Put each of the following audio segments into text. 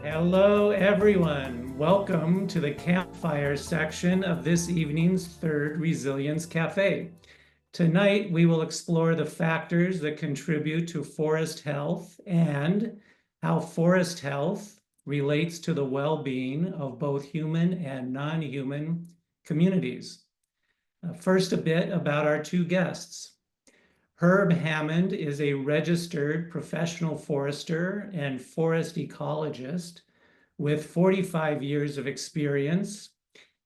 Hello, everyone. Welcome to the campfire section of this evening's third Resilience Cafe. Tonight, we will explore the factors that contribute to forest health and how forest health relates to the well-being of both human and non-human communities. First, a bit about our two guests. Herb Hammond is a registered professional forester and forest ecologist with 45 years of experience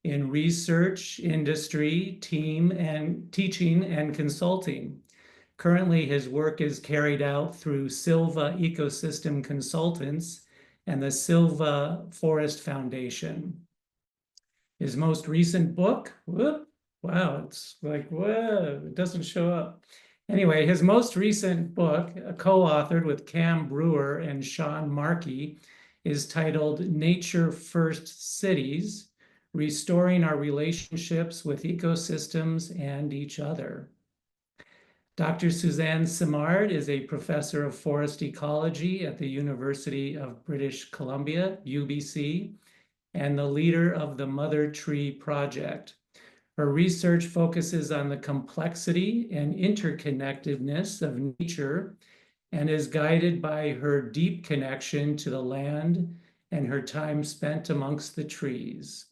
in research, industry, team, and teaching and consulting. Currently, his work is carried out through Silva Ecosystem Consultants and the Silva Forest Foundation. His most recent book, wow, it's like, whoa, it doesn't show up. Anyway, his most recent book, co-authored with Cam Brewer and Sean Markey, is titled Nature First Cities, Restoring Our Relationships with Ecosystems and Each Other. Dr. Suzanne Simard is a professor of forest ecology at the University of British Columbia, UBC, and the leader of the Mother Tree Project. Her research focuses on the complexity and interconnectedness of nature and is guided by her deep connection to the land and her time spent amongst the trees.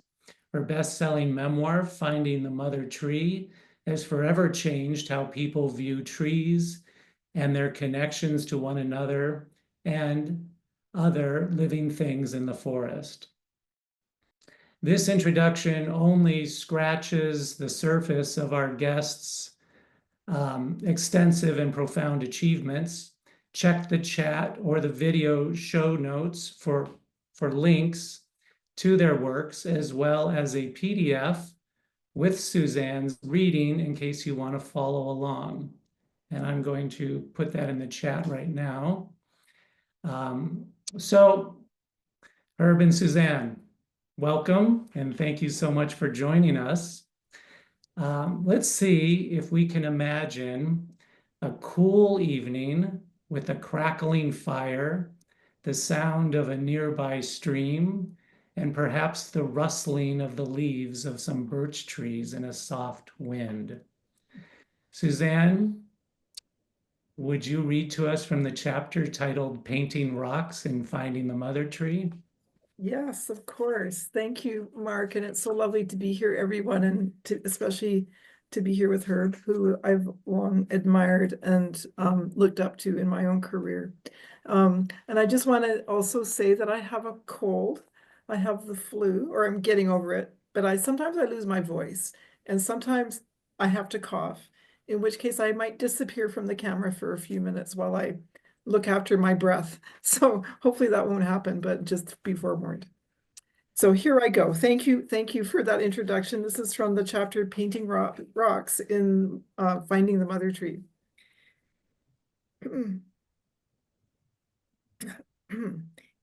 Her best-selling memoir, Finding the Mother Tree, has forever changed how people view trees and their connections to one another and other living things in the forest. This introduction only scratches the surface of our guests' extensive and profound achievements. Check the chat or the video show notes for links to their works, as well as a PDF with Suzanne's reading in case you want to follow along. And I'm going to put that in the chat right now. So, Herb and Suzanne, welcome, and thank you so much for joining us. Let's see if we can imagine a cool evening with a crackling fire, the sound of a nearby stream, and perhaps the rustling of the leaves of some birch trees in a soft wind. Suzanne, would you read to us from the chapter titled Painting Rocks and Finding the Mother Tree? Yes, of course. Thank you, Mark. And it's so lovely to be here, everyone, and especially to be here with Herb, who I've long admired and looked up to in my own career. And I just want to also say that I have a cold. I have the flu, or I'm getting over it, but sometimes I lose my voice, and sometimes I have to cough, in which case I might disappear from the camera for a few minutes while I look after my breath. So hopefully that won't happen, but just be forewarned. So here I go. Thank you for that introduction. This is from the chapter Painting Rocks in Finding the Mother Tree.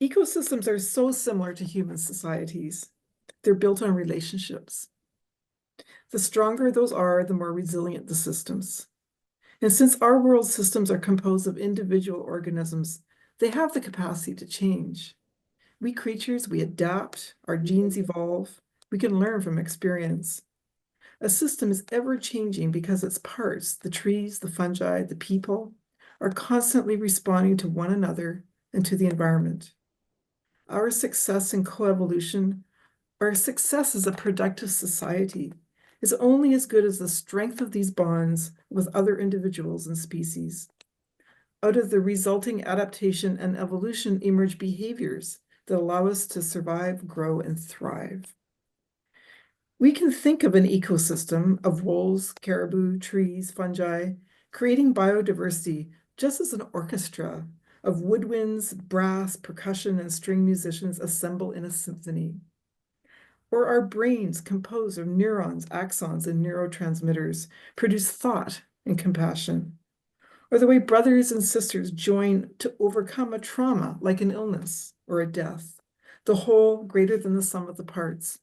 Ecosystems are so similar to human societies. They're built on relationships. The stronger those are, the more resilient the systems. And since our world systems are composed of individual organisms, they have the capacity to change. We creatures, we adapt, our genes evolve, we can learn from experience. A system is ever changing because its parts, the trees, the fungi, the people, are constantly responding to one another and to the environment. Our success in coevolution, our success as a productive society, is only as good as the strength of these bonds with other individuals and species. Out of the resulting adaptation and evolution emerge behaviors that allow us to survive, grow, and thrive. We can think of an ecosystem of wolves, caribou, trees, fungi, creating biodiversity just as an orchestra of woodwinds, brass, percussion, and string musicians assemble in a symphony. Or our brains, composed of neurons, axons, and neurotransmitters, produce thought and compassion. Or the way brothers and sisters join to overcome a trauma like an illness or a death, the whole greater than the sum of the parts.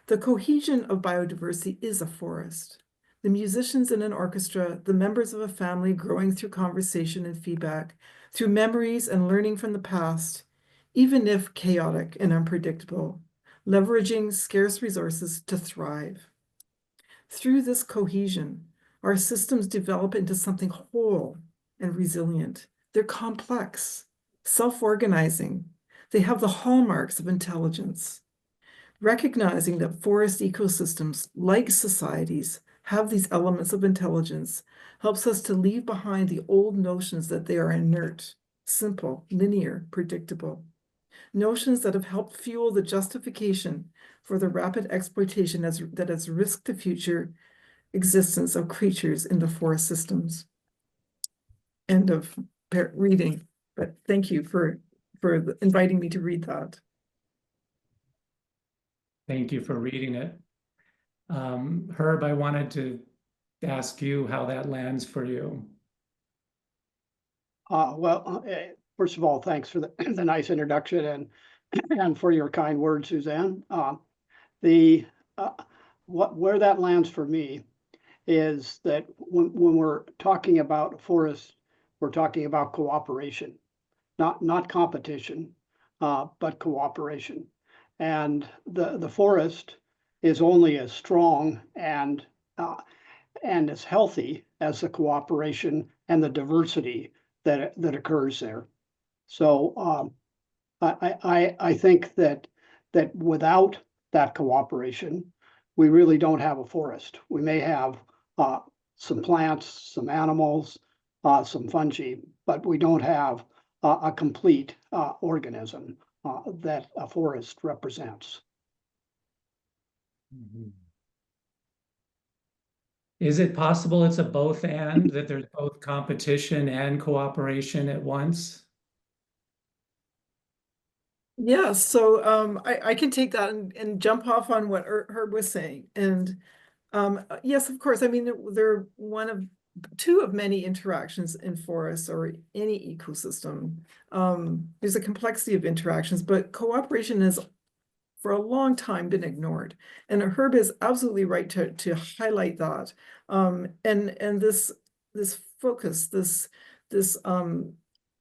The cohesion of biodiversity is a forest. The musicians in an orchestra, the members of a family growing through conversation and feedback, through memories and learning from the past, even if chaotic and unpredictable, leveraging scarce resources to thrive. Through this cohesion, our systems develop into something whole and resilient. They're complex, self-organizing. They have the hallmarks of intelligence. Recognizing that forest ecosystems, like societies, have these elements of intelligence helps us to leave behind the old notions that they are inert, simple, linear, predictable. Notions that have helped fuel the justification for the rapid exploitation that has risked the future existence of creatures in the forest systems. End of reading, but thank you for inviting me to read that. Thank you for reading it. Herb, I wanted to ask you how that lands for you. First of all, thanks for the nice introduction and for your kind words, Suzanne. Where that lands for me is that when we're talking about forests, we're talking about cooperation, not competition, but cooperation. And the forest is only as strong and as healthy as the cooperation and the diversity that occurs there. So I think that without that cooperation, we really don't have a forest. We may have some plants, some animals, some fungi, but we don't have a complete organism that a forest represents. Mhm. Is it possible it's a both and, that there's both competition and cooperation at once? Yeah, so I can take that and jump off on what Herb was saying. And yes, of course, I mean, they're two of many interactions in forests or any ecosystem. There's a complexity of interactions, but cooperation has for a long time been ignored. And Herb is absolutely right to highlight that. And this focus, this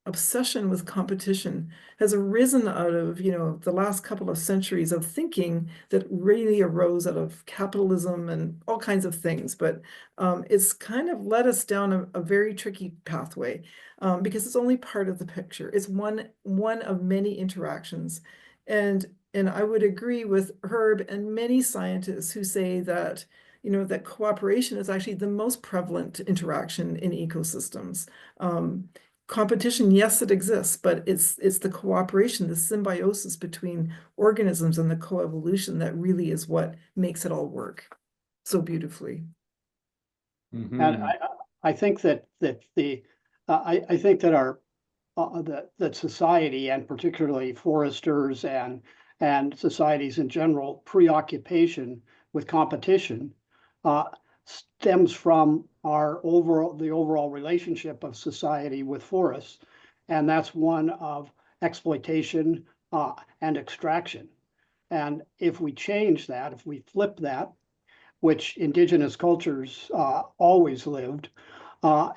obsession with competition has arisen out of, the last couple of centuries of thinking that really arose out of capitalism and all kinds of things. But it's kind of led us down a very tricky pathway because it's only part of the picture. It's one of many interactions. And I would agree with Herb and many scientists who say that, that cooperation is actually the most prevalent interaction in ecosystems. Competition, yes, it exists, but it's the cooperation, the symbiosis between organisms and the coevolution that really is what makes it all work so beautifully. Mhm. And I think that I think that our that society, and particularly foresters and societies in general, preoccupation with competition stems from the overall relationship of society with forests, and that's one of exploitation and extraction. And if we change that, if we flip that, which indigenous cultures always lived,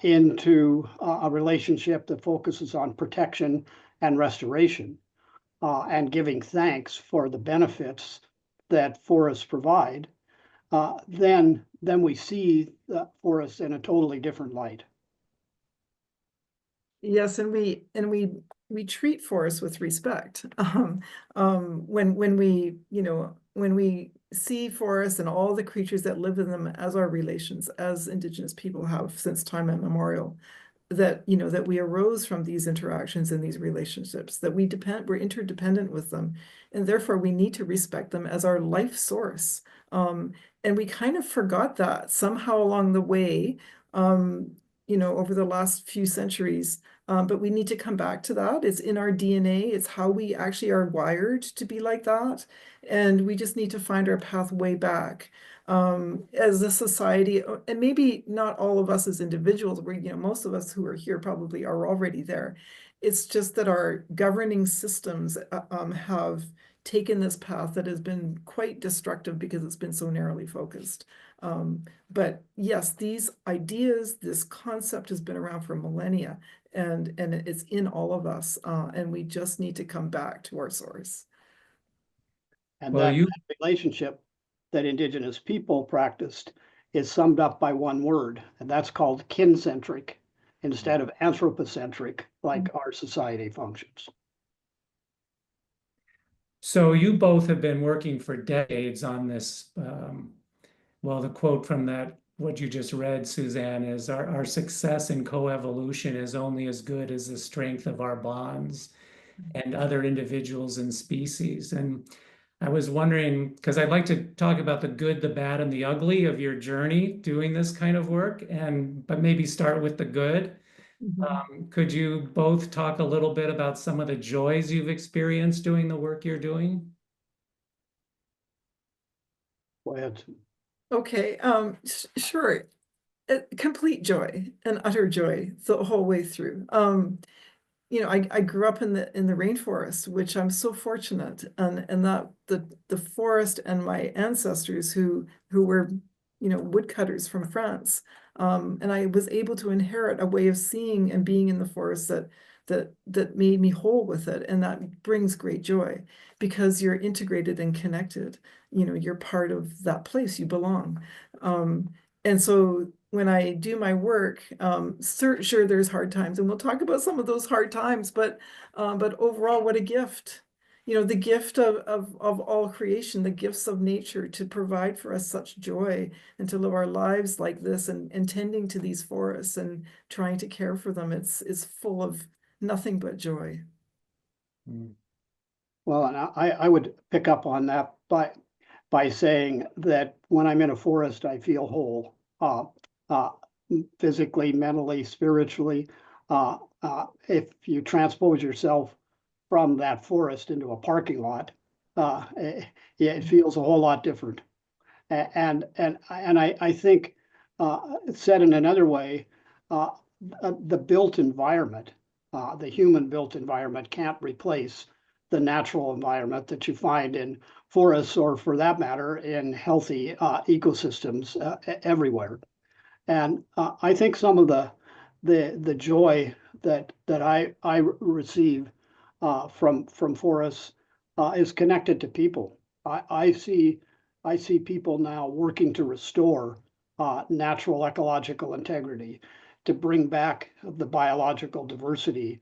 into a relationship that focuses on protection and restoration, and giving thanks for the benefits that forests provide, then we see the forests in a totally different light. Yes, and we treat forests with respect. When we see forests and all the creatures that live in them as our relations, as Indigenous people have since time immemorial, that that we arose from these interactions and these relationships, that we're interdependent with them, and therefore we need to respect them as our life source. And we kind of forgot that somehow along the way, over the last few centuries. But we need to come back to that. It's in our DNA. It's how we actually are wired to be like that. And we just need to find our pathway back as a society. And maybe not all of us as individuals, most of us who are here probably are already there. It's just that our governing systems have taken this path that has been quite destructive because it's been so narrowly focused. But yes, these ideas, this concept has been around for millennia, and it's in all of us, and we just need to come back to our source. And Well, that relationship that Indigenous people practiced is summed up by one word, and that's called kincentric instead of anthropocentric, like our society functions. so you both have been working for decades on this. Well, the quote from that, what you just read, Suzanne, is our success in coevolution is only as good as the strength of our bonds and other individuals and species. And I was wondering, because I'd like to talk about the good, the bad, and the ugly of your journey doing this kind of work, but maybe start with the good. Could you both talk a little bit about some of the joys you've experienced doing the work you're doing? Go ahead. Okay, sure. Complete joy and utter joy the whole way through. You know, I grew up in the rainforest, which I'm so fortunate, and that the forest and my ancestors who were, you know, woodcutters from France, and I was able to inherit a way of seeing and being in the forest that made me whole with it, and that brings great joy because you're integrated and connected. You know, you're part of that place, you belong. And so when I do my work, sure, there's hard times, and we'll talk about some of those hard times, but overall, what a gift. You know, the gift of all creation, the gifts of nature to provide for us such joy and to live our lives like this and tending to these forests and trying to care for them. It's full of nothing but joy. Well, and I would pick up on that by saying that when I'm in a forest, I feel whole, physically, mentally, spiritually. If you transpose yourself from that forest into a parking lot, it feels a whole lot different. And I think, said in another way, the built environment, the human-built environment can't replace the natural environment that you find in forests, or for that matter, in healthy ecosystems everywhere. And I think some of the joy that I receive from forests is connected to people. I see people now working to restore natural ecological integrity, to bring back the biological diversity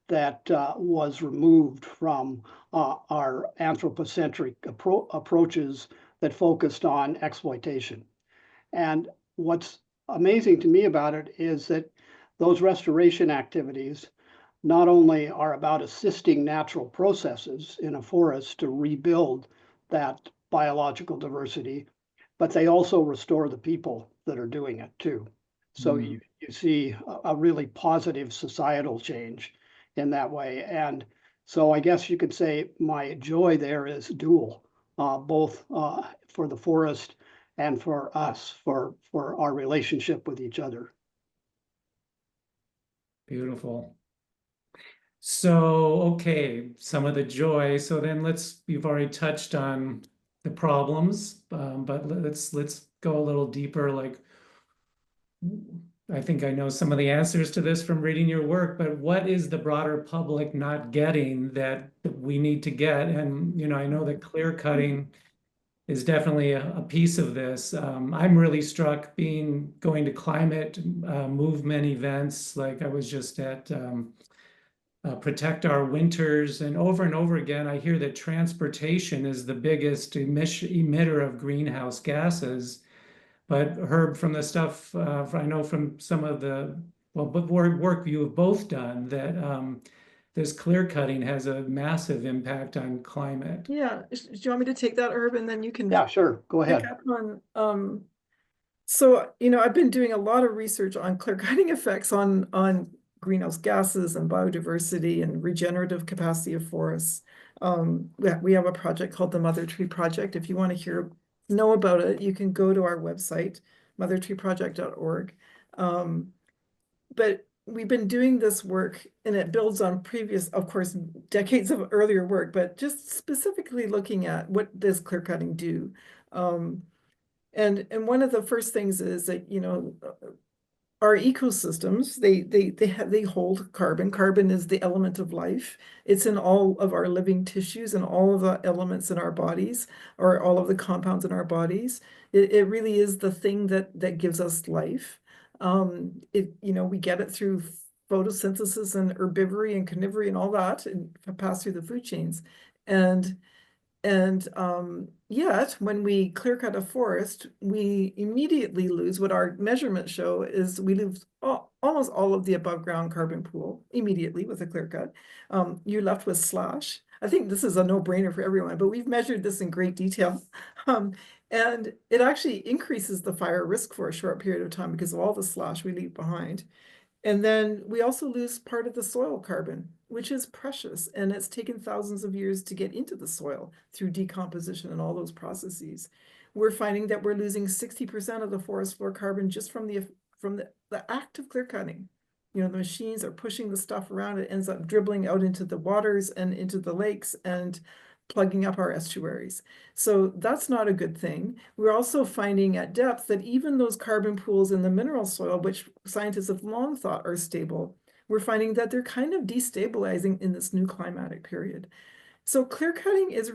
that was removed from our anthropocentric approaches that focused on exploitation. And what's amazing to me about it is that those restoration activities not only are about assisting natural processes in a forest to rebuild that biological diversity, but they also restore the people that are doing it too. So you see a really positive societal change in that way. And so I guess you could say my joy there is dual, both for the forest and for us, for our relationship with each other. Beautiful. So, okay, some of the joy. So then you've already touched on the problems, but let's go a little deeper. Like, I think I know some of the answers to this from reading your work, but what is the broader public not getting that we need to get? And, you know, I know that clear cutting is definitely a piece of this. I'm really struck going to climate movement events. Like I was just at Protect Our Winters, and over again, I hear that transportation is the biggest emitter of greenhouse gases. But Herb, from the stuff I know from some of the work you have both done, that this clear cutting has a massive impact on climate. Yeah, do you want me to take that, Herb, and then you can Yeah, sure. Go pick ahead. up on so, you know, I've been doing a lot of research on clear cutting effects on greenhouse gases and biodiversity and regenerative capacity of forests. We have a project called the Mother Tree Project. If you want to know about it, you can go to our website, mothertreeproject.org. But we've been doing this work, and it builds on previous, of course, decades of earlier work, but just specifically looking at what does clear cutting do. And one of the first things is that, you know, our ecosystems, they hold carbon. Carbon is the element of life. It's in all of our living tissues and all of the elements in our bodies, or all of the compounds in our bodies. It really is the thing that gives us life. You know, we get it through photosynthesis and herbivory and carnivory and all that, and pass through the food chains. And yet, when we clear cut a forest, we immediately lose what our measurements show is we lose almost all of the above ground carbon pool immediately with a clear cut. You're left with slash. I think this is a no-brainer for everyone, but we've measured this in great detail. And it actually increases the fire risk for a short period of time because of all the slash we leave behind. And then we also lose part of the soil carbon, which is precious, and it's taken thousands of years to get into the soil through decomposition and all those processes. We're finding that we're losing 60% of the forest floor carbon just from the act of clear cutting. You know, the machines are pushing the stuff around, it ends up dribbling out into the waters and into the lakes and plugging up our estuaries. So that's not a good thing. We're also finding at depth that even those carbon pools in the mineral soil, which scientists have long thought are stable, we're finding that they're kind of destabilizing in this new climatic period. So clear cutting is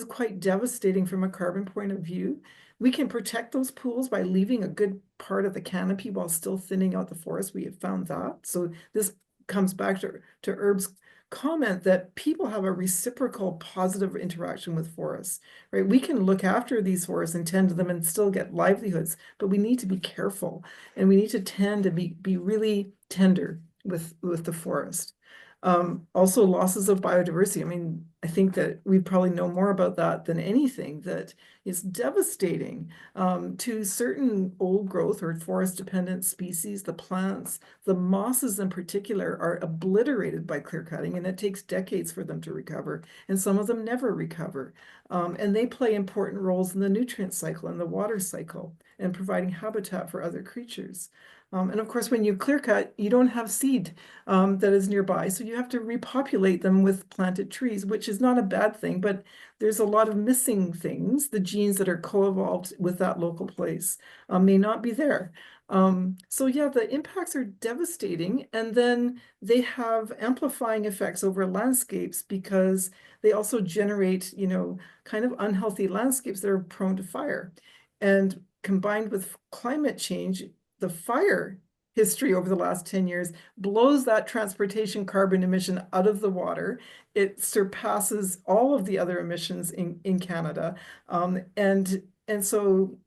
quite devastating from a carbon point of view. We can protect those pools by leaving a good part of the canopy while still thinning out the forest. We have found that. So this comes back to Herb's comment that people have a reciprocal positive interaction with forests, right? We can look after these forests and tend to them and still get livelihoods, but we need to be careful, and we need to tend to be really tender with the forest. Also losses of biodiversity. I mean, I think that we probably know more about that than anything, that is devastating to certain old growth or forest dependent species. The plants, the mosses in particular, are obliterated by clear cutting, and it takes decades for them to recover. And some of them never recover. And they play important roles in the nutrient cycle and the water cycle and providing habitat for other creatures. And of course, when you clear cut, you don't have seed that is nearby. So you have to repopulate them with planted trees, which is not a bad thing, but there's a lot of missing things. The genes that are co-evolved with that local place may not be there. So yeah, the impacts are devastating. And then they have amplifying effects over landscapes because they also generate, you know, kind of unhealthy landscapes that are prone to fire. And combined with climate change, the fire history over the last 10 years blows that transportation carbon emission out of the water. It surpasses all of the other emissions in Canada. And so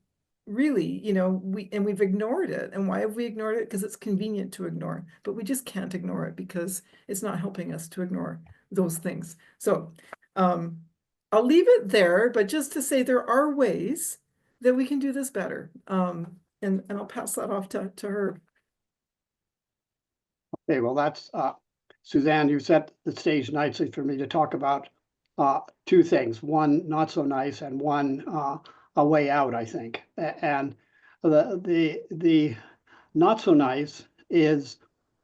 really, you know, we've ignored it. And why have we ignored it? Because it's convenient to ignore, but we just can't ignore it because it's not helping us to ignore those things. So I'll leave it there, but just to say there are ways that we can do this better. And I'll pass that off to her. Okay, well, that's Suzanne, you set the stage nicely for me to talk about two things, one not so nice and one a way out, I think. And the not so nice is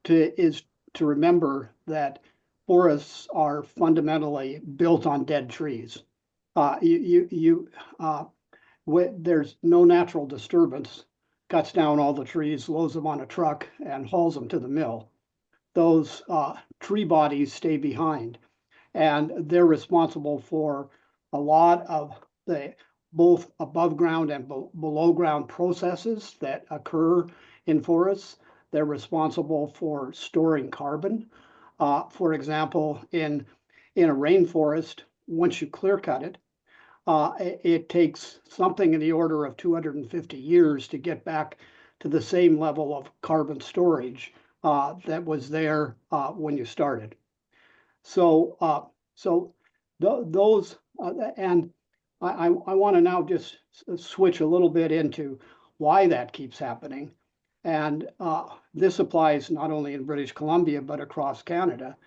to remember that forests are fundamentally built on dead trees. There's no natural disturbance, cuts down all the trees, loads them on a truck, and hauls them to the mill. Those tree bodies stay behind, and they're responsible for a lot of the both above ground and below ground processes that occur in forests. They're responsible for storing carbon. For example, in a rainforest, once you clear cut it, it takes something in the order of 250 years to get back to the same level of carbon storage that was there when you started. So, those, and I want to now just switch a little bit into why that keeps happening. And this applies not only in British Columbia, but across Canada.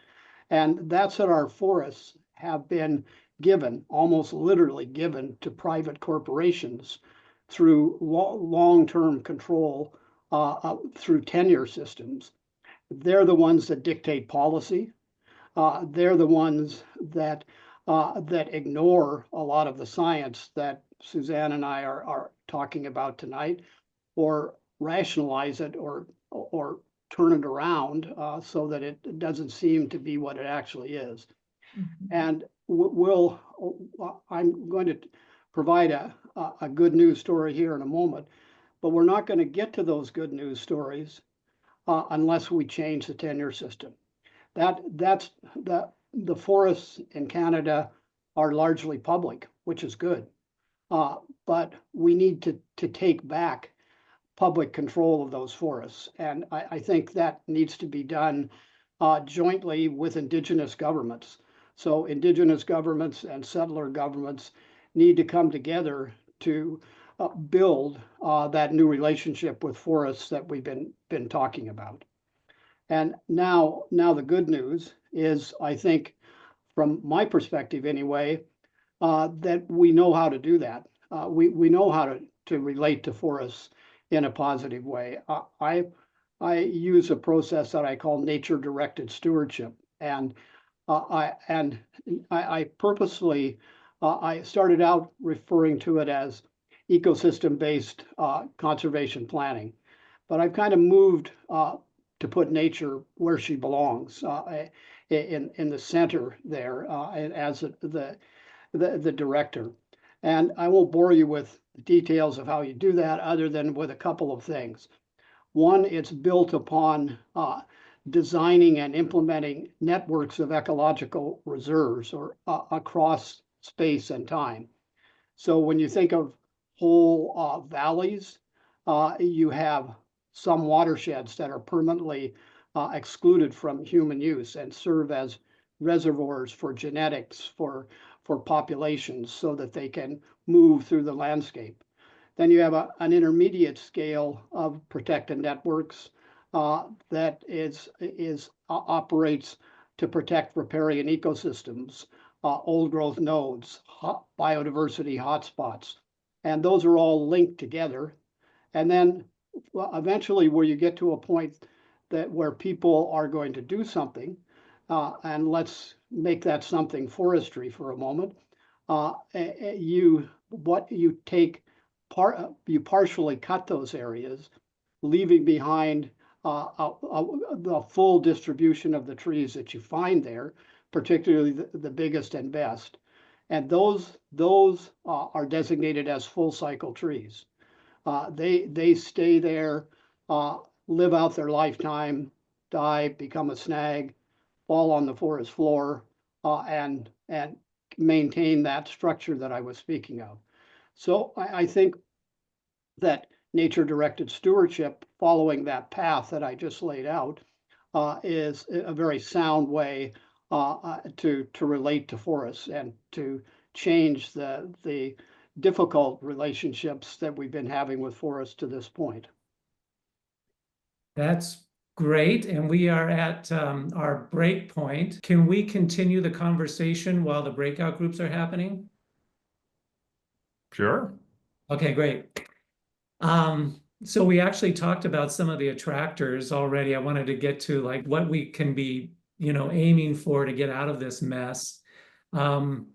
And that's that our forests have been given, almost literally given, to private corporations through long-term control through tenure systems. they're the ones that dictate policy. They're the ones that that ignore a lot of the science that Suzanne and I are talking about tonight, or rationalize it, or turn it around so that it doesn't seem to be what it actually is. Mhm. And I'm going to provide a good news story here in a moment, but we're not going to get to those good news stories unless we change the tenure system. That's the forests in Canada are largely public, which is good. But we need to take back public control of those forests. And I think that needs to be done jointly with Indigenous governments. So Indigenous governments and settler governments need to come together to build that new relationship with forests that we've been talking about. And now the good news is, I think, from my perspective anyway, that we know how to do that. We know how to relate to forests in a positive way. I use a process that I call Nature Directed Stewardship, and I purposely I started out referring to it as ecosystem-based conservation planning, but I've kind of moved to put nature where she belongs, in the center there, as the director. And I won't bore you with the details of how you do that, other than with a couple of things. One, it's built upon designing and implementing networks of ecological reserves, or across space and time. So when you think of whole valleys, you have some watersheds that are permanently excluded from human use and serve as reservoirs for genetics, for populations, so that they can move through the landscape. Then you have an intermediate scale of protected networks that operates to protect riparian ecosystems, old growth nodes, biodiversity hotspots, and those are all linked together. And then eventually, where you get to a point where people are going to do something, and let's make that something forestry for a moment. You partially cut those areas, leaving behind the full distribution of the trees that you find there, particularly the biggest and best. And those are designated as full cycle trees. They stay there, live out their lifetime, die, become a snag, fall on the forest floor, and maintain that structure that I was speaking of. So I think that nature-directed stewardship, following that path that I just laid out, is a very sound way to relate to forests and to change the difficult relationships that we've been having with forests to this point. That's great. And we are at our break point. Can we continue the conversation while the breakout groups are happening? Sure. Okay, great. So we actually talked about some of the attractors already. I wanted to get to like what we can be, aiming for to get out of this mess. One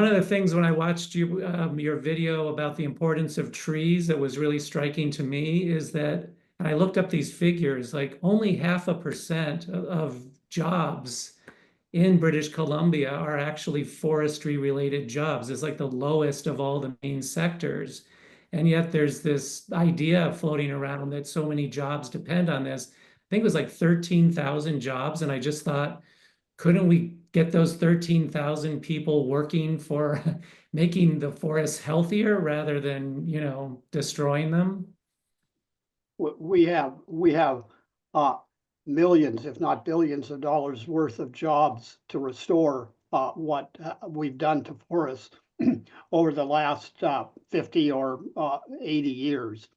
of the things when I watched your video about the importance of trees that was really striking to me is that, and I looked up these figures, like only 0.5% of jobs in British Columbia are actually forestry related jobs. It's like the lowest of all the main sectors. And yet there's this idea floating around that so many jobs depend on this. I think it was like 13,000 jobs. And I just thought, couldn't we get those 13,000 people working for making the forests healthier rather than, destroying them? We have millions, if not billions of dollars worth of jobs to restore what we've done to forests over the last 50 or 80 years.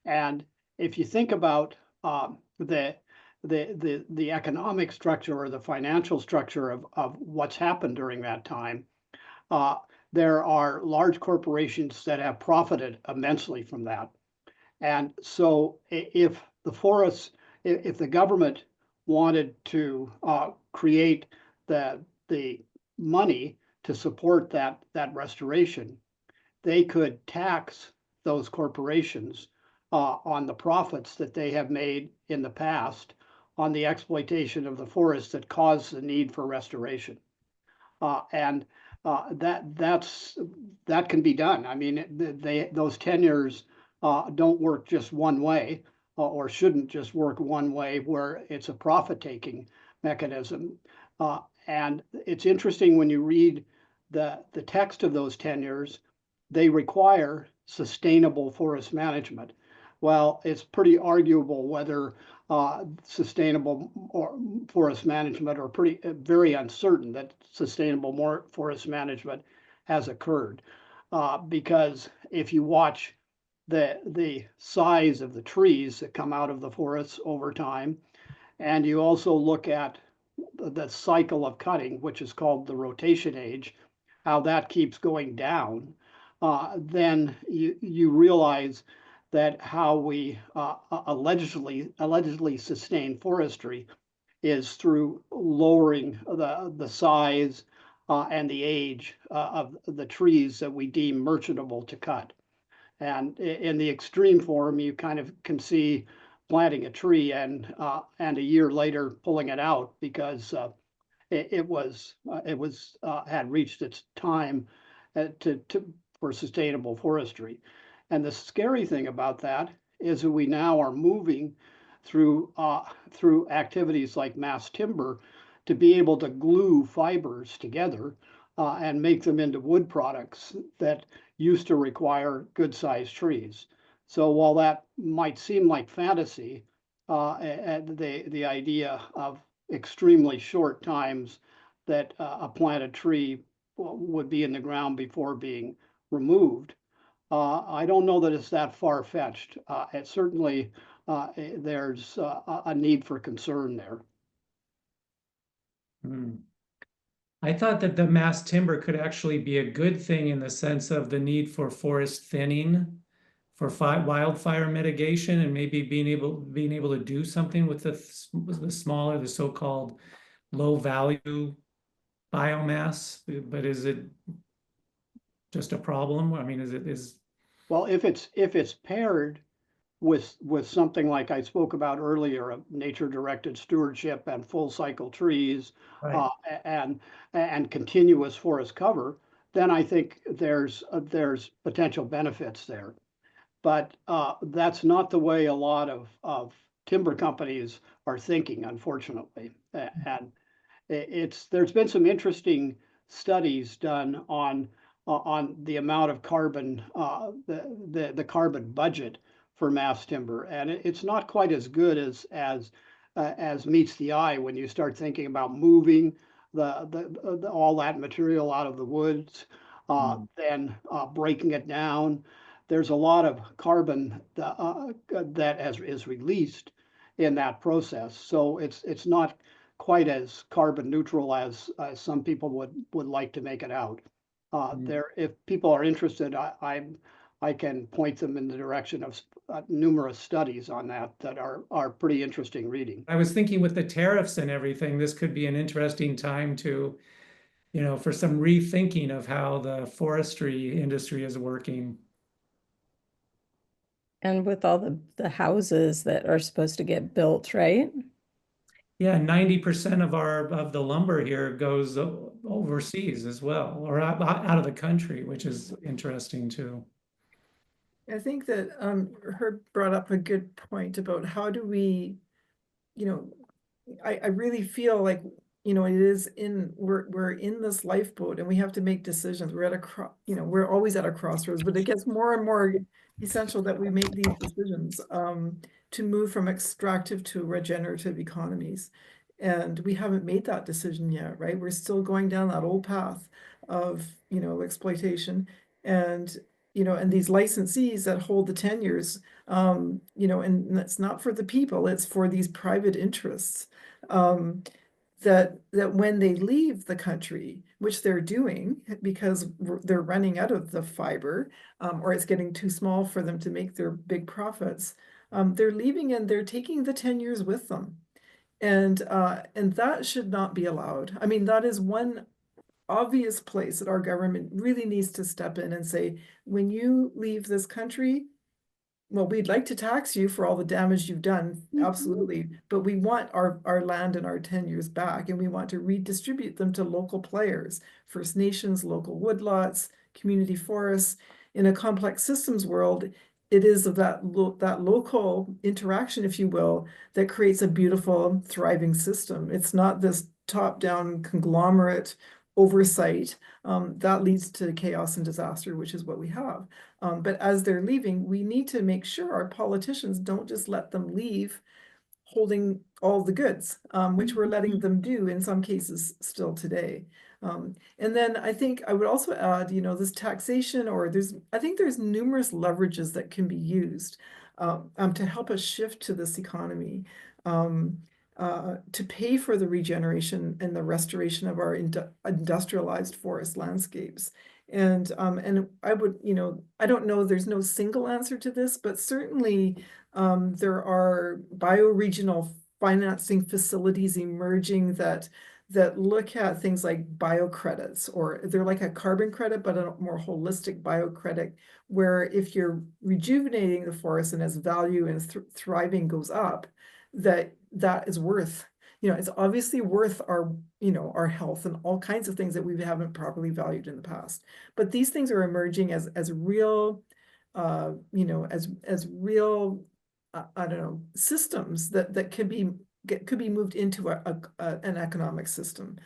And if you think about the economic structure or the financial structure of what's happened during that time, there are large corporations that have profited immensely from that. And so if the forests, if the government wanted to create the money to support that restoration, they could tax those corporations on the profits that they have made in the past on the exploitation of the forest that caused the need for restoration. And that can be done. I mean, those tenures don't work just one way, or shouldn't just work one way, where it's a profit-taking mechanism. And it's interesting when you read the text of those tenures, they require sustainable forest management. Well, it's pretty arguable whether sustainable or forest management, or very uncertain that sustainable forest management has occurred, because if you watch the size of the trees that come out of the forests over time, and you also look at the cycle of cutting, which is called the rotation age, how that keeps going down, then you realize that how we allegedly sustain forestry is through lowering the size and the age of the trees that we deem merchantable to cut. And in the extreme form, you kind of can see planting a tree and a year later pulling it out because it had reached its time for sustainable forestry. And the scary thing about that is that we now are moving through activities like mass timber to be able to glue fibers together and make them into wood products that used to require good-sized trees. So while that might seem like fantasy, the idea of extremely short times that a planted tree would be in the ground before being removed, I don't know that it's that far-fetched. It certainly, there's a need for concern there. I thought that the mass timber could actually be a good thing in the sense of the need for forest thinning, for wildfire mitigation, and maybe being able to do something with the smaller, the so-called low value biomass. But is it just a problem? I mean, is well, if it's paired with something like I spoke about earlier, of nature directed stewardship and full cycle trees, right. And continuous forest cover, then I think there's potential benefits there. But that's not the way a lot of timber companies are thinking, unfortunately. And there's been some interesting studies done on the amount of carbon, the carbon budget for mass timber, and it's not quite as good as meets the eye when you start thinking about moving all that material out of the woods, then breaking it down. There's a lot of carbon that is released in that process, so it's not quite as carbon neutral as some people would like to make it out. If people are interested, I can point them in the direction of numerous studies on that are pretty interesting reading. I was thinking with the tariffs and everything, this could be an interesting time to, for some rethinking of how the forestry industry is working. And with all the houses that are supposed to get built, right? Yeah, 90% of the lumber here goes overseas as well, or out of the country, which is interesting too. I think that Herb brought up a good point about how do we, I really feel like, it is we're in this lifeboat and we have to make decisions. We're at we're always at a crossroads, but it gets more and more essential that we make these decisions to move from extractive to regenerative economies. And we haven't made that decision yet, right? We're still going down that old path of, exploitation. And and these licensees that hold the tenures, and that's not for the people, it's for these private interests, that when they leave the country, which they're doing because they're running out of the fiber, or it's getting too small for them to make their big profits, They're leaving and they're taking the 10 years with them. And that should not be allowed. I mean, that is one obvious place that our government really needs to step in and say, when you leave this country, well, we'd like to tax you for all the damage you've done, absolutely, but we want our land and our tenures back, and we want to redistribute them to local players, First Nations, local woodlots, community forests. In a complex systems world, it is that local interaction, if you will, that creates a beautiful, thriving system. It's not this top-down conglomerate oversight that leads to chaos and disaster, which is what we have. But as they're leaving, we need to make sure our politicians don't just let them leave holding all the goods, which we're letting them do in some cases still today. And then I think I would also add, this taxation, or I think there's numerous leverages that can be used to help us shift to this economy. To pay for the regeneration and the restoration of our industrialized forest landscapes. And I would, I don't know, there's no single answer to this, but certainly there are bioregional financing facilities emerging that look at things like biocredits, or they're like a carbon credit, but a more holistic biocredit, where if you're rejuvenating the forest and as value and thriving goes up, that is worth, it's obviously worth our, our health and all kinds of things that we haven't properly valued in the past. But these things are emerging as real, as real, I don't know, systems that could be moved into an economic system.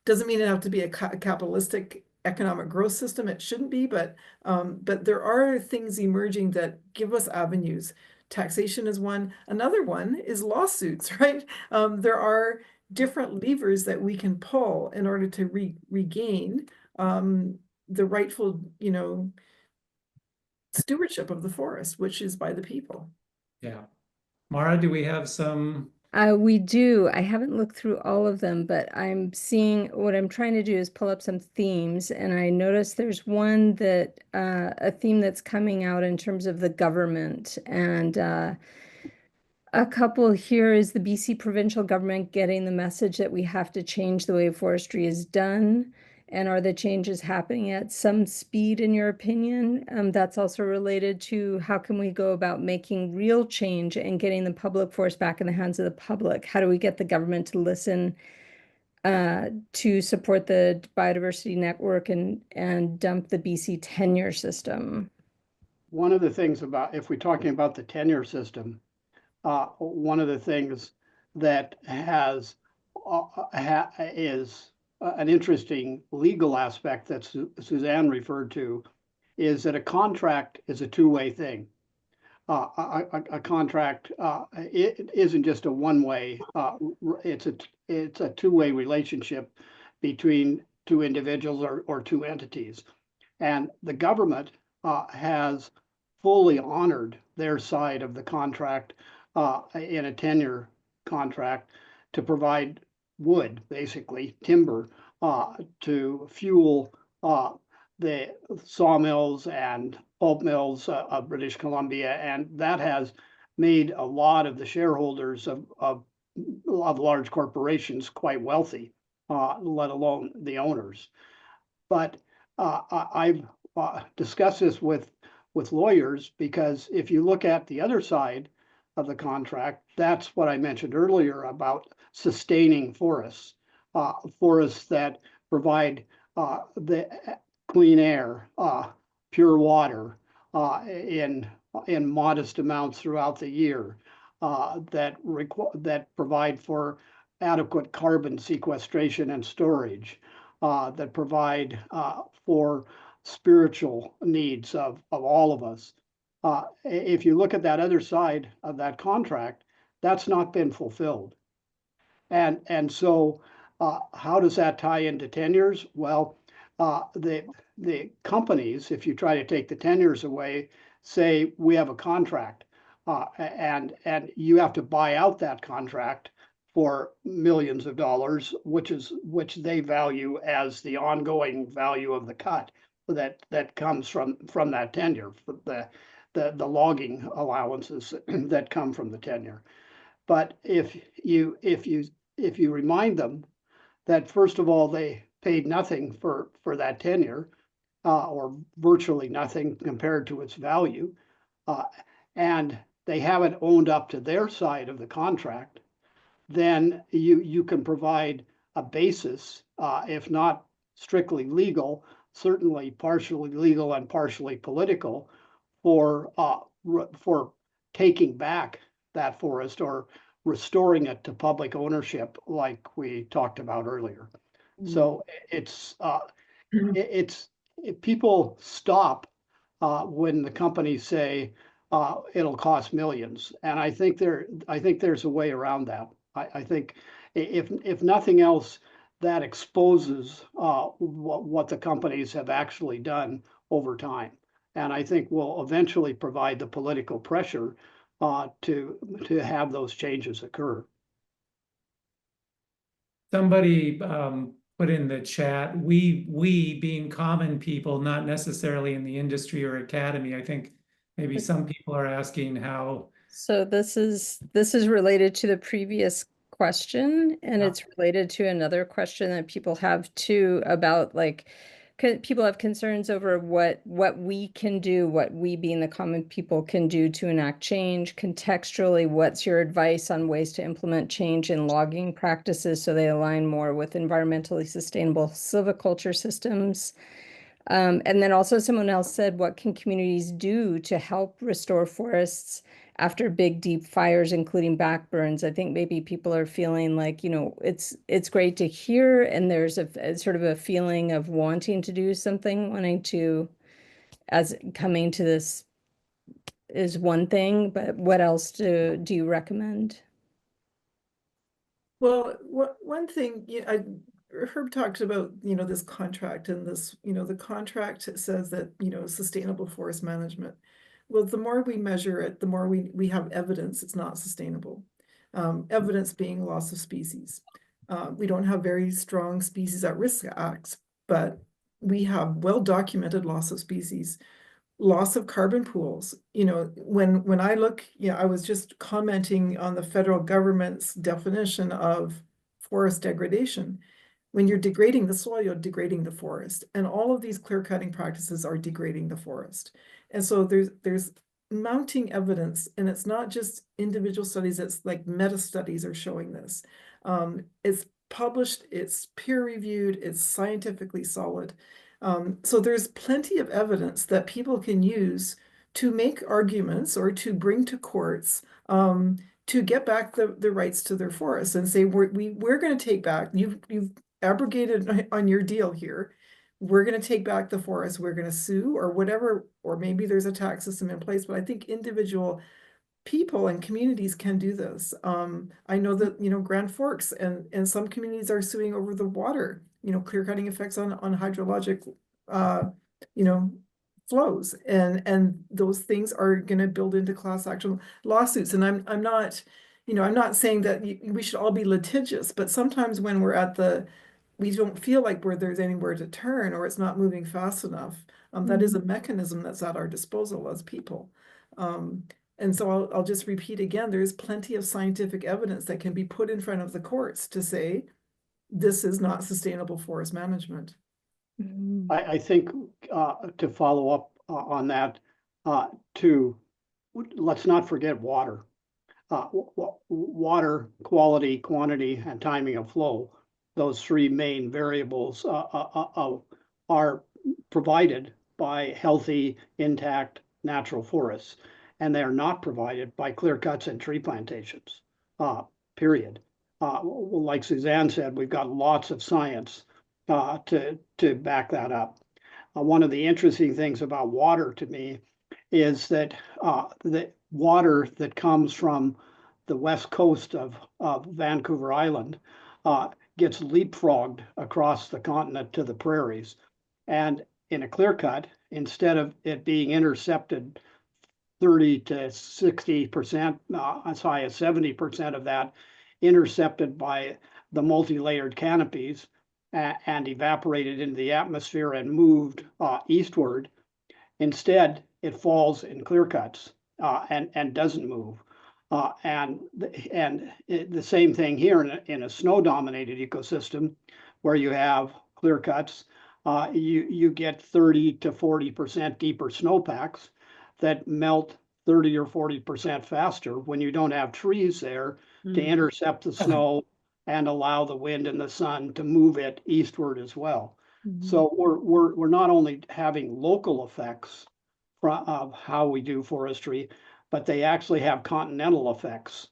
Doesn't mean it have to be a capitalistic economic growth system. It shouldn't be, but there are things emerging that give us avenues. Taxation is one. Another one is lawsuits, right? There are different levers that we can pull in order to regain the rightful, stewardship of the forest, which is by the people. Yeah. Mara, do we have some? We do. I haven't looked through all of them, but I'm seeing what I'm trying to do is pull up some themes, and I noticed there's one that a theme that's coming out in terms of the government, and a couple here is the BC provincial government getting the message that we have to change the way forestry is done. And are the changes happening at some speed, in your opinion? That's also related to how can we go about making real change and getting the public forest back in the hands of the public? How do we get the government to listen to support the biodiversity network and dump the BC tenure system? One of the things about, if we're talking about the tenure system, one of the things that is an interesting legal aspect that Suzanne referred to is that a contract is a two-way thing. A contract it isn't just a one-way. It's a two-way relationship between two individuals or two entities, and the government has fully honored their side of the contract in a tenure contract to provide wood, basically timber, to fuel the sawmills and pulp mills of British Columbia, and that has made a lot of the shareholders of large corporations quite wealthy, let alone the owners. But I've discussed this with lawyers, because if you look at the other side of the contract, that's what I mentioned earlier about sustaining forests, forests that provide the clean air, pure water in modest amounts throughout the year, that provide for adequate carbon sequestration and storage, that provide for spiritual needs of all of us. If you look at that other side of that contract, that's not been fulfilled. And so how does that tie into tenures? Well, the companies, if you try to take the tenures away, say we have a contract, and you have to buy out that contract for millions of dollars, which they value as the ongoing value of the cut that comes from that tenure. The the logging allowances that come from the tenure. But if you remind them that first of all they paid nothing for that tenure, or virtually nothing compared to its value, and they haven't owned up to their side of the contract, then you can provide a basis, if not strictly legal, certainly partially legal and partially political, for taking back that forest or restoring it to public ownership, like we talked about earlier. So it's people stop when the companies say it'll cost millions, and I think there's a way around that. I think if nothing else, that exposes what the companies have actually done over time, and I think will eventually provide the political pressure to have those changes occur. Somebody put in the chat, we being common people, not necessarily in the industry or academy. I think maybe some people are asking how. So this is related to the previous question, and it's related to another question that people have too about, like, people have concerns over what we can do, what we being the common people can do to enact change. Contextually, what's your advice on ways to implement change in logging practices so they align more with environmentally sustainable silviculture systems? And then also someone else said, what can communities do to help restore forests after big, deep fires, including backburns? I think maybe people are feeling like, it's great to hear, and there's a sort of a feeling of wanting to do something, wanting to, as coming to this is one thing, but what else do you recommend? Well, one thing, Herb talked about, this contract, and this, the contract says that, sustainable forest management. Well, the more we measure it, the more we have evidence it's not sustainable. Evidence being loss of species. We don't have very strong species at risk acts, but we have well-documented loss of species, loss of carbon pools. When I look, I was just commenting on the federal government's definition of forest degradation. When you're degrading the soil, you're degrading the forest, and all of these clear cutting practices are degrading the forest. And so there's mounting evidence, and it's not just individual studies, it's like meta studies are showing this. It's published, it's peer reviewed, it's scientifically solid. So there's plenty of evidence that people can use to make arguments or to bring to courts to get back the rights to their forests and say, we're going to take back, you've abrogated on your deal here. We're going to take back the forest, we're going to sue or whatever, or maybe there's a tax system in place, but I think individual people and communities can do this. I know that, Grand Forks and some communities are suing over the water, clear cutting effects on hydrologic, flows, and those things are going to build into class action lawsuits. And I'm not, I'm not saying that we should all be litigious, but sometimes when we don't feel like there's anywhere to turn, or it's not moving fast enough. That is a mechanism that's at our disposal as people. And so I'll just repeat again, there's plenty of scientific evidence that can be put in front of the courts to say, this is not sustainable forest management. I think to follow up on that, let's not forget water. Water quality, quantity, and timing of flow. Those three main variables are provided by healthy, intact natural forests, and they are not provided by clear cuts and tree plantations, period. Like Suzanne said, we've got lots of science to back that up. One of the interesting things about water to me is that the water that comes from the west coast of Vancouver Island gets leapfrogged across the continent to the prairies. And in a clear cut, instead of it being intercepted 30 to 60%, as high as 70% of that intercepted by the multi-layered canopies and evaporated into the atmosphere and moved eastward. Instead, it falls in clear cuts and doesn't move. The same thing here in a snow-dominated ecosystem where you have clear cuts, you get 30 to 40% deeper snowpacks that melt 30 or 40% faster when you don't have trees there to intercept the snow and allow the wind and the sun to move it eastward as well. So we're not only having local effects of how we do forestry, but they actually have continental effects.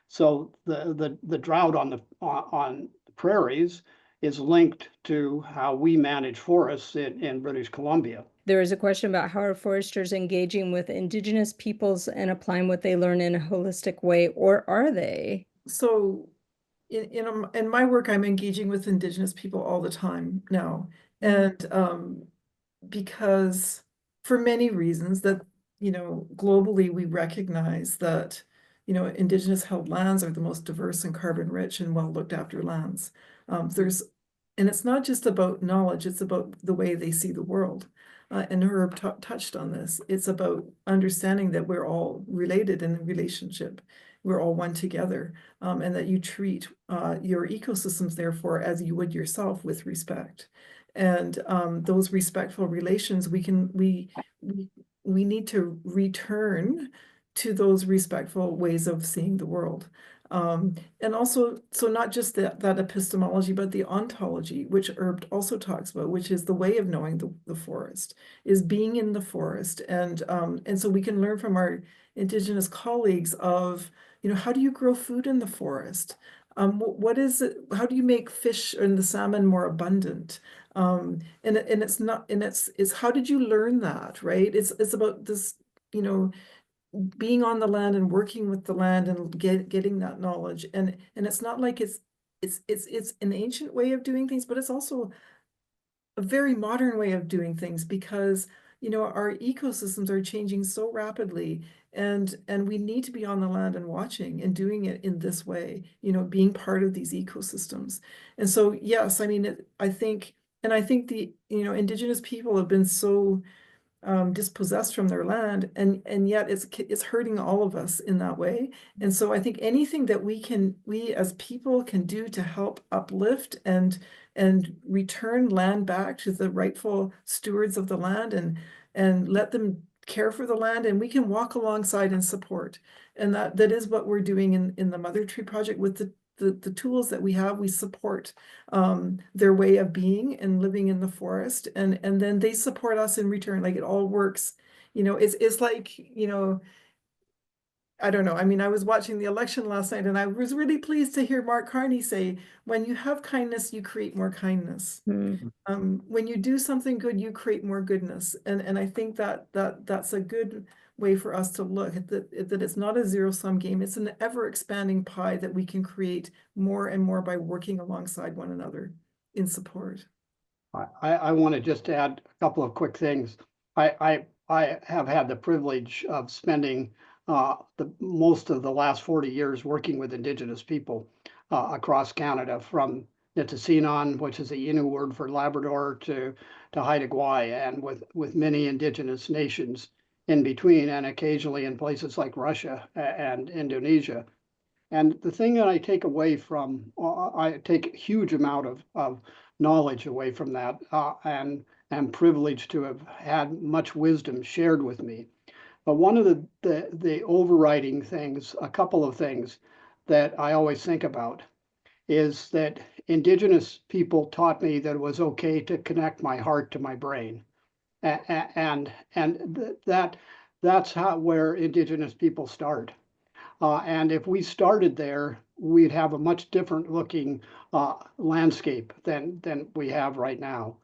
So the drought on the prairies is linked to how we manage forests in British Columbia. There is a question about how are foresters engaging with Indigenous peoples and applying what they learn in a holistic way, or are they? So in my work, I'm engaging with Indigenous people all the time now. And because for many reasons that, globally, we recognize that, Indigenous held lands are the most diverse and carbon rich and well looked after lands. And it's not just about knowledge, it's about the way they see the world. And Herb touched on this. It's about understanding that we're all related in a relationship. We're all one together, and that you treat your ecosystems, therefore, as you would yourself, with respect. And those respectful relations, we need to return to those respectful ways of seeing the world. And also, so not just that epistemology, but the ontology, which Herb also talks about, which is the way of knowing the forest, is being in the forest. And so we can learn from our Indigenous colleagues of, how do you grow food in the forest? What is it? How do you make fish and the salmon more abundant? And it's how did you learn that, right? It's about this, being on the land and working with the land and getting that knowledge. And it's not like it's an ancient way of doing things, but it's also a very modern way of doing things because, our ecosystems are changing so rapidly, and we need to be on the land and watching and doing it in this way, being part of these ecosystems. And so, yes, I mean, I think the, Indigenous people have been so dispossessed from their land, and yet it's hurting all of us in that way. And so I think anything that we as people can do to help uplift and return land back to the rightful stewards of the land and let them care for the land, and we can walk alongside and support. And that is what we're doing in the Mother Tree Project with the tools that we have. We support their way of being and living in the forest, and then they support us in return. Like, it all works. It's like, I don't know. I mean, I was watching the election last night, and I was really pleased to hear Mark Carney say, when you have kindness, you create more kindness. When you do something good, you create more goodness. And I think that's a good way for us to look at that it's not a zero-sum game. It's an ever-expanding pie that we can create more and more by working alongside one another in support. I want to just add a couple of quick things. I have had the privilege of spending most of the last 40 years working with Indigenous people across Canada, from Nitassinan, which is a Innu word for Labrador, to Haida Gwaii, and with many Indigenous nations in between, and occasionally in places like Russia and Indonesia. And the thing that I take away from, I take a huge amount of knowledge away from that, and am privileged to have had much wisdom shared with me. But one of the overriding things, a couple of things that I always think about, is that Indigenous people taught me that it was okay to connect my heart to my brain. And that's where Indigenous people start. And if we started there, we'd have a much different looking landscape than we have right now.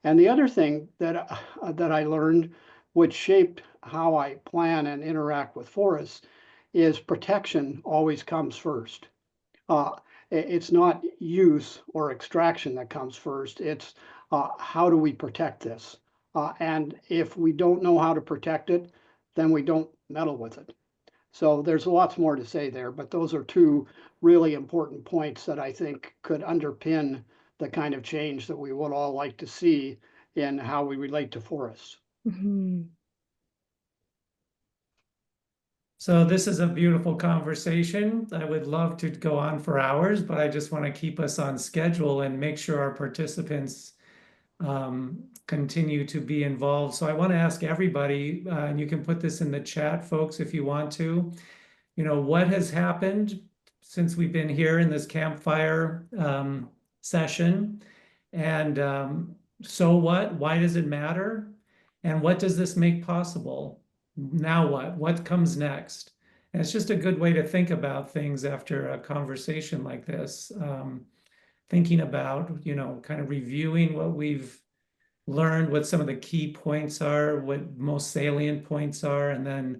And the other thing that I learned, which shaped how I plan and interact with forests, is protection always comes first. It's not use or extraction that comes first. It's how do we protect this? And if we don't know how to protect it, then we don't meddle with it. So there's lots more to say there, but those are two really important points that I think could underpin the kind of change that we would all like to see in how we relate to forests. So this is a beautiful conversation. I would love to go on for hours, but I just want to keep us on schedule and make sure our participants continue to be involved. So I want to ask everybody, and you can put this in the chat, folks, if you want to, what has happened since we've been here in this campfire session? And so what? Why does it matter? And what does this make possible? Now what? What comes next? And it's just a good way to think about things after a conversation like this. Thinking about, kind of reviewing what we've learned, what some of the key points are, what most salient points are, and then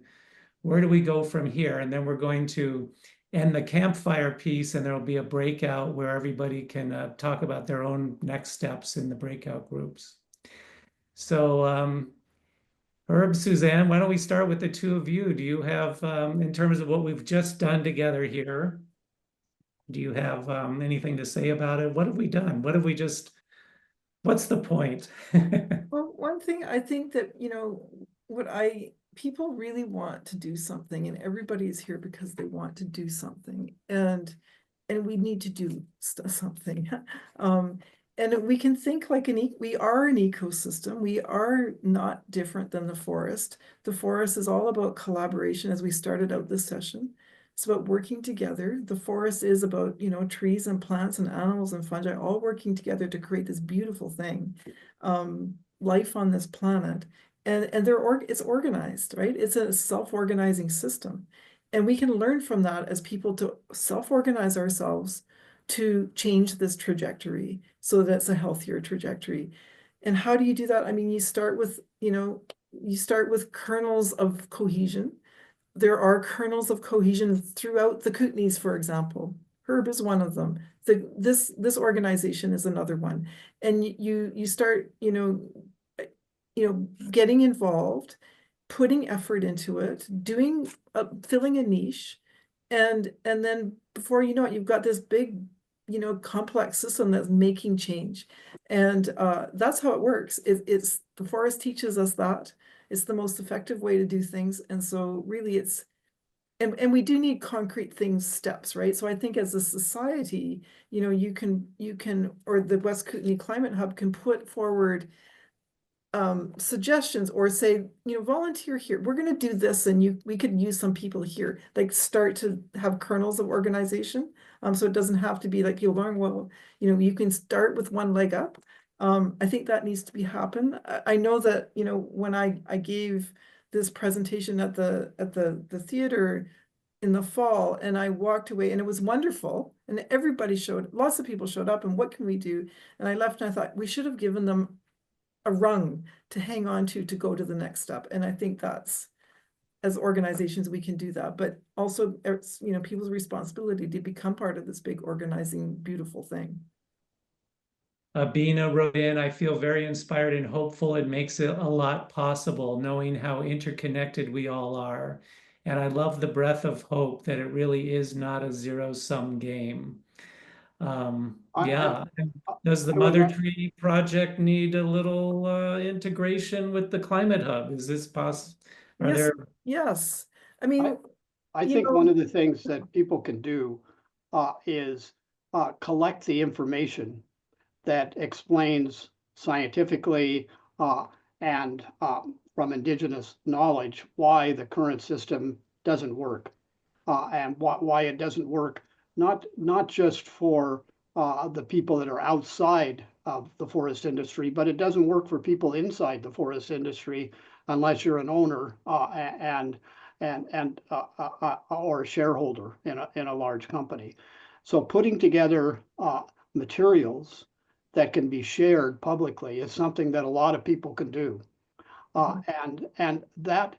where do we go from here? And then we're going to end the campfire piece, and there'll be a breakout where everybody can talk about their own next steps in the breakout groups. So, Herb, Suzanne, why don't we start with the two of you? Do you have, in terms of what we've just done together here, do you have anything to say about it? What have we done? What's the point? Well, one thing I think that, people really want to do something, and everybody is here because they want to do something, and we need to do something. And we can think like we are an ecosystem. We are not different than the forest. The forest is all about collaboration, as we started out this session. It's about working together. The forest is about, trees and plants and animals and fungi all working together to create this beautiful thing, life on this planet. And it's organized, right? It's a self-organizing system. And we can learn from that as people to self-organize ourselves to change this trajectory so that it's a healthier trajectory. And how do you do that? I mean, you start with kernels of cohesion. There are kernels of cohesion throughout the Kootenays, for example. Herb is one of them. This organization is another one. And you start, getting involved, putting effort into it, filling a niche, and then before you know it, you've got this big, complex system that's making change. And that's how it works. It's the forest teaches us that it's the most effective way to do things. And so really and we do need concrete steps, right? So I think as a society, you can, or the West Kootenay Climate Hub can put forward suggestions, or say, volunteer here. We're going to do this, and we could use some people here. Like start to have kernels of organization. So it doesn't have to be like you learn. Well, you can start with one leg up. I think that needs to be happen. I know that when I gave this presentation at the theater in the fall, and I walked away, and it was wonderful, and lots of people showed up, and what can we do? And I left, and I thought we should have given them a rung to hang on to go to the next step. And I think that's, as organizations, we can do that, but also it's, people's responsibility to become part of this big organizing, beautiful thing. Bina wrote in, I feel very inspired and hopeful. It makes it a lot possible, knowing how interconnected we all are. And I love the breath of hope that it really is not a zero-sum game. Yeah. Does the Mother Tree Project need a little integration with the Climate Hub? Is this possible? Yes. I mean, I think one of the things that people can do is collect the information that explains scientifically and from indigenous knowledge why the current system doesn't work, and why it doesn't work, not just for the people that are outside of the forest industry, but it doesn't work for people inside the forest industry unless you're an owner or a shareholder in a large company. So putting together materials that can be shared publicly is something that a lot of people can do, and that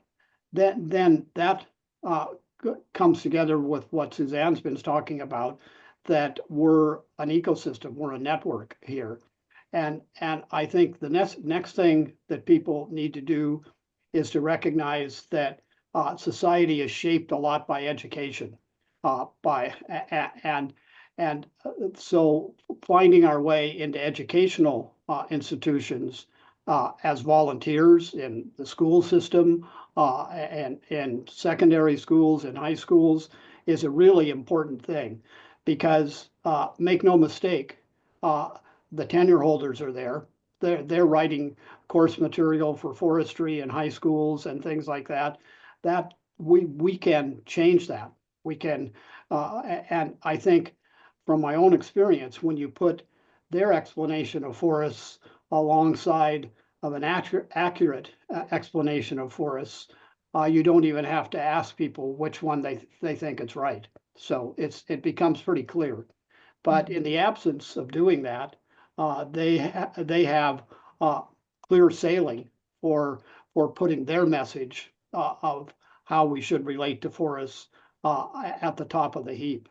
comes together with what Suzanne's been talking about, that we're an ecosystem, we're a network here. And I think the next thing that people need to do is to recognize that society is shaped a lot by education, so finding our way into educational institutions as volunteers in the school system and secondary schools and high schools is a really important thing, because make no mistake, the tenure holders are there. They're writing course material for forestry in high schools and things like that. That we can change that. We can, and I think from my own experience, when you put their explanation of forests alongside of an accurate explanation of forests, you don't even have to ask people which one they think is right. So it becomes pretty clear. But in the absence of doing that, they have clear sailing for putting their message of how we should relate to forests at the top of the heap.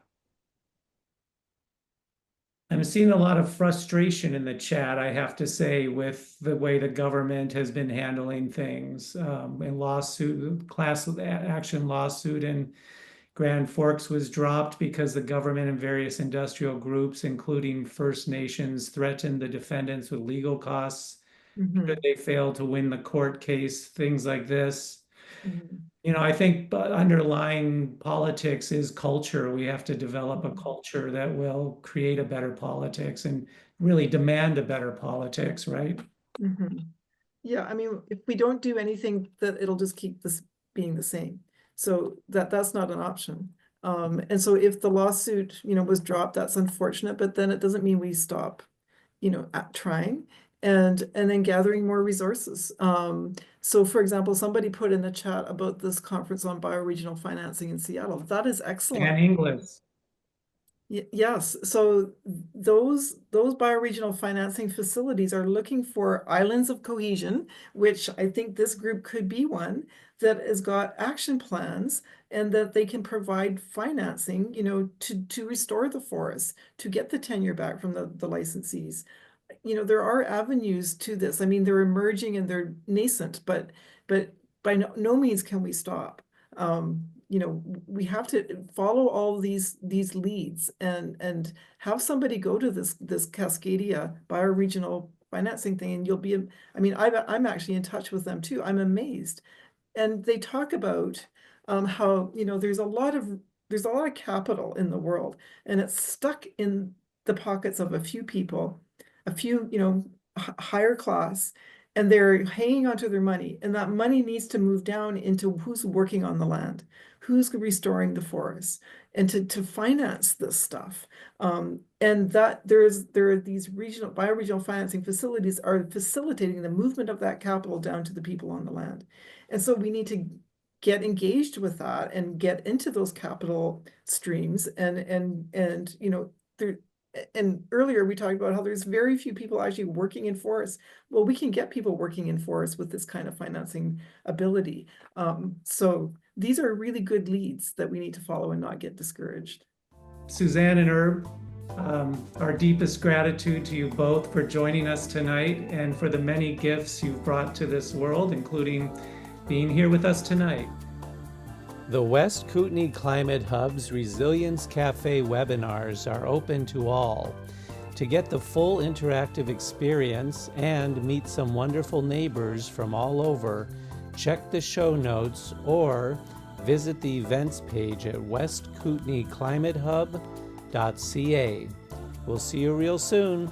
I'm seeing a lot of frustration in the chat, I have to say, with the way the government has been handling things. In lawsuit, class action lawsuit in Grand Forks was dropped because the government and various industrial groups, including First Nations, threatened the defendants with legal costs should they fail to win the court case, things like this. You know, I think underlying politics is culture. We have to develop a culture that will create a better politics and really demand a better politics, right? Yeah, I mean, if we don't do anything, that it'll just keep this being the same. So that's not an option. And so if the lawsuit, was dropped, that's unfortunate, but then it doesn't mean we stop, at trying and then gathering more resources. So for example, somebody put in the chat about this conference on bioregional financing in Seattle. That is excellent. And English. Yes, so those bioregional financing facilities are looking for islands of cohesion, which I think this group could be one, that has got action plans and that they can provide financing, to restore the forests, to get the tenure back from the licensees. There are avenues to this. I mean, they're emerging and they're nascent, but by no means can we stop. We have to follow all these leads and have somebody go to this Cascadia bioregional financing thing, and you'll be, I mean, I'm actually in touch with them too. I'm amazed. And they talk about how, there's a lot of capital in the world, and it's stuck in the pockets of a few people, a few, higher class, and they're hanging onto their money, and that money needs to move down into who's working on the land, who's restoring the forests, and to finance this stuff. And that there are these bioregional financing facilities are facilitating the movement of that capital down to the people on the land. And so we need to get engaged with that and get into those capital streams and earlier we talked about how there's very few people actually working in forests. Well, we can get people working in forests with this kind of financing ability. So these are really good leads that we need to follow and not get discouraged. Suzanne and Herb, our deepest gratitude to you both for joining us tonight and for the many gifts you've brought to this world, including being here with us tonight. The West Kootenai Climate Hub's Resilience Cafe webinars are open to all. To get the full interactive experience and meet some wonderful neighbors from all over, check the show notes or visit the events page at westkootenaiclimatehub.ca. We'll see you real soon.